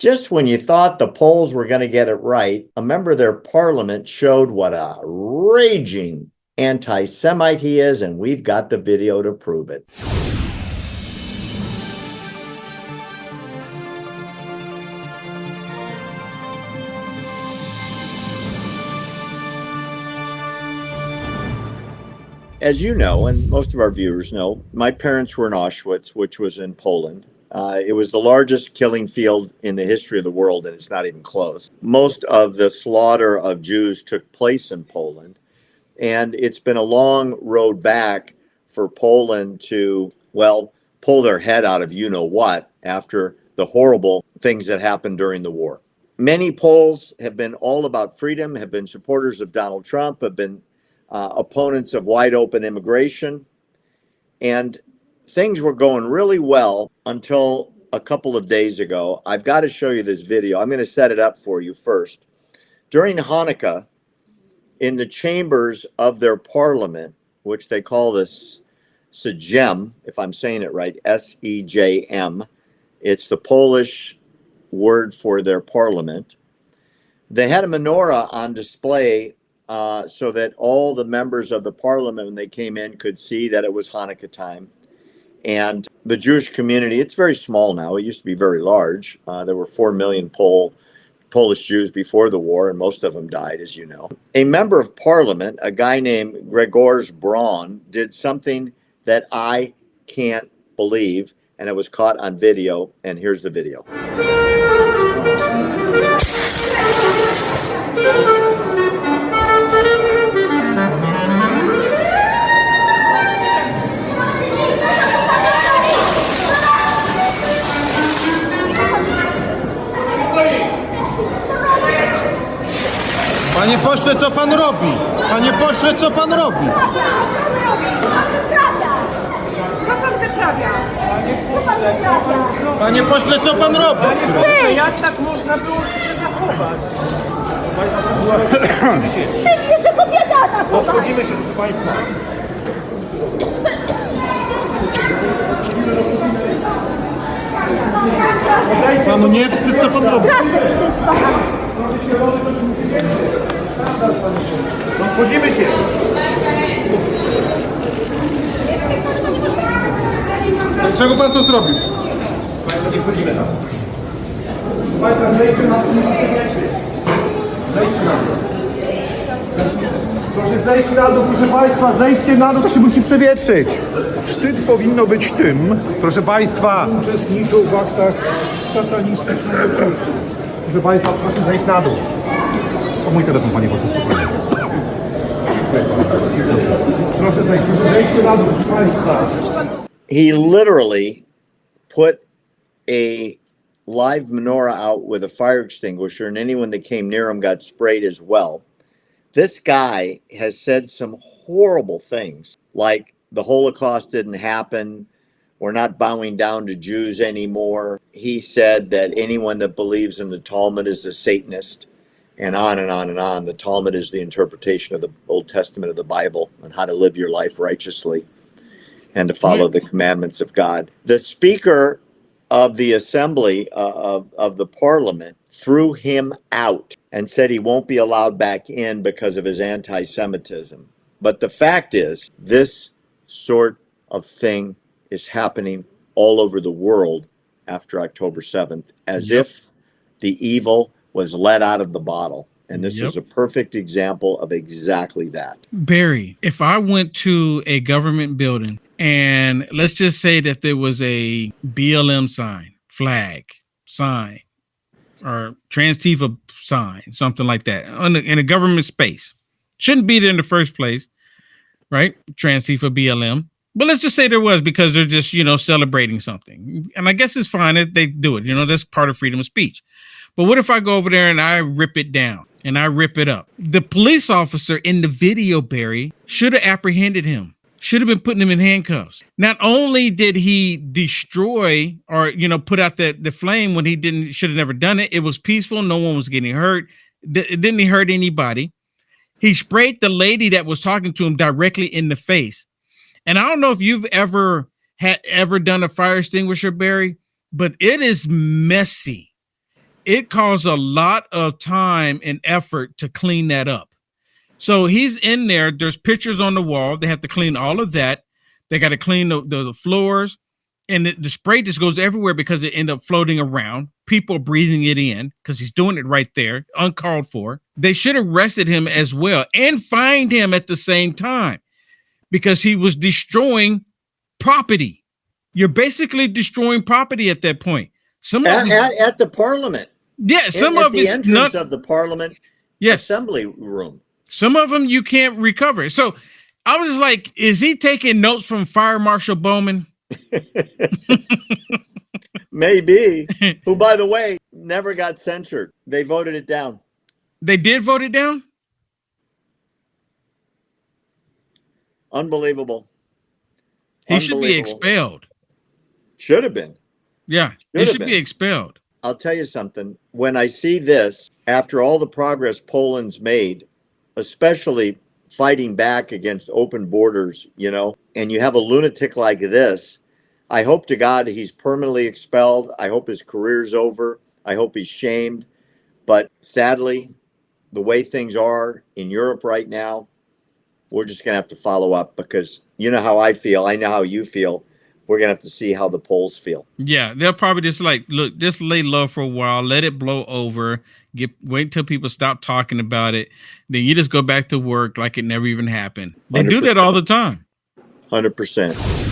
Just when you thought the polls were going to get it right, a member of their parliament showed what a raging anti-Semite he is, and we've got the video to prove it. As you know, and most of our viewers know, my parents were in Auschwitz, which was in Poland. It was the largest killing field in the history of the world, and it's not even close. Most of the slaughter of Jews took place in Poland, and it's been a long road back for Poland to, well, pull their head out of you-know-what after the horrible things that happened during the war. Many Poles have been all about freedom, have been supporters of Donald Trump, have been opponents of wide open immigration, and things were going really well until a couple of days ago. I've got to show you this video. I'm going to set it up for you first. During Hanukkah, in the chambers of their parliament, which they call this Sejm, if I'm saying it right, S-E-J-M, it's the Polish word for their parliament. They had a menorah on display so that all the members of the parliament, when they came in, could see that it was Hanukkah time. And the Jewish community, it's very small now. It used to be very large. There were 4 million Polish Jews before the war, and most of them died, as you know. A member of parliament, a guy named Grzegorz Braun, did something that I can't believe, and it was caught on video, and here's the video. Panie pośle, co pan robi? Panie pośle, co pan robi? Co pan wyprawia? Panie pośle, co pan robi? Jak tak można było się zachować? Wstyd, jeszcze kobieta atakować! Rozchodzimy się, proszę państwa. Panu nie wstyd, co pan robi? Straszny wstyd z pana! Rozchodzimy się. Dlaczego pan to zrobił? Państwo, nie wchodzimy tam. Państwa, zejście na dół, zejście na dół. Proszę zejść na dół, proszę państwa, zejście na dół, to się musi przewietrzyć. Wstyd powinno być tym, proszę państwa, uczestniczą w aktach satanistycznego kultu. Proszę państwa, proszę zejść na dół. O mój telefon, panie pośle, spokojnie. Proszę zejść na dół, proszę państwa. He literally put a live menorah out with a fire extinguisher, and anyone that came near him got sprayed as well. This guy has said some horrible things, like the Holocaust didn't happen, we're not bowing down to Jews anymore. He said that anyone that believes in the Talmud is a Satanist, and on and on and on. The Talmud is the interpretation of the Old Testament of the Bible and how to live your life righteously and to follow the commandments of God. The Speaker of the Assembly of the Parliament threw him out and said he won't be allowed back in because of his anti-Semitism. But the fact is, this sort of thing is happening all over the world after October 7th, as if the evil was let out of the bottle. And this is a perfect example of exactly that. Barry, if I went to a government building and let's just say that there was a BLM sign, flag, sign, or Trans-Tifa sign, something like that, in a government space. Shouldn't be there in the first place, right? Trans-Tifa, BLM. But let's just say there was, because they're just, celebrating something. And I guess it's fine that they do it. That's part of freedom of speech. But what if I go over there and I rip it down and I rip it up? The police officer in the video, Barry, should have apprehended him, should have been putting him in handcuffs. Not only did he destroy or, put out the flame when he should have never done it. It was peaceful. No one was getting hurt. It didn't hurt anybody. He sprayed the lady that was talking to him directly in the face. And I don't know if you've ever done a fire extinguisher, Barry, but it is messy. it caused a lot of time and effort to clean that up. So he's in there. There's pictures on the wall. They have to clean all of that. They got to clean the floors, and the spray just goes everywhere because it ended up floating around. People breathing it in because he's doing it right there, uncalled for. They should have arrested him as well and fined him at the same time because he was destroying property. You're basically destroying property at that point. Some of At the parliament. yeah, some at of the it's entrance not. of the parliament Yes, assembly room. some of them you can't recover. So I was like, is he taking notes from Fire Marshal Bowman? Maybe. Who, by the way, never got censured. They voted it down. They did vote it down? Unbelievable. He should be expelled. Should have been. Yeah, he Should have should be been. expelled. I'll tell you something. When I see this, after all the progress Poland's made, especially fighting back against open borders, and you have a lunatic like this, I hope to God he's permanently expelled. I hope his career's over. I hope he's shamed. But sadly, the way things are in Europe right now, we're just going to have to follow up because you know how I feel. I know how you feel. We're going to have to see how the Poles feel. Yeah, they'll probably just look, just lay low for a while, let it blow over, wait until people stop talking about it. Then you just go back to work like it never even happened. They 100%. Do that all the time. 100%.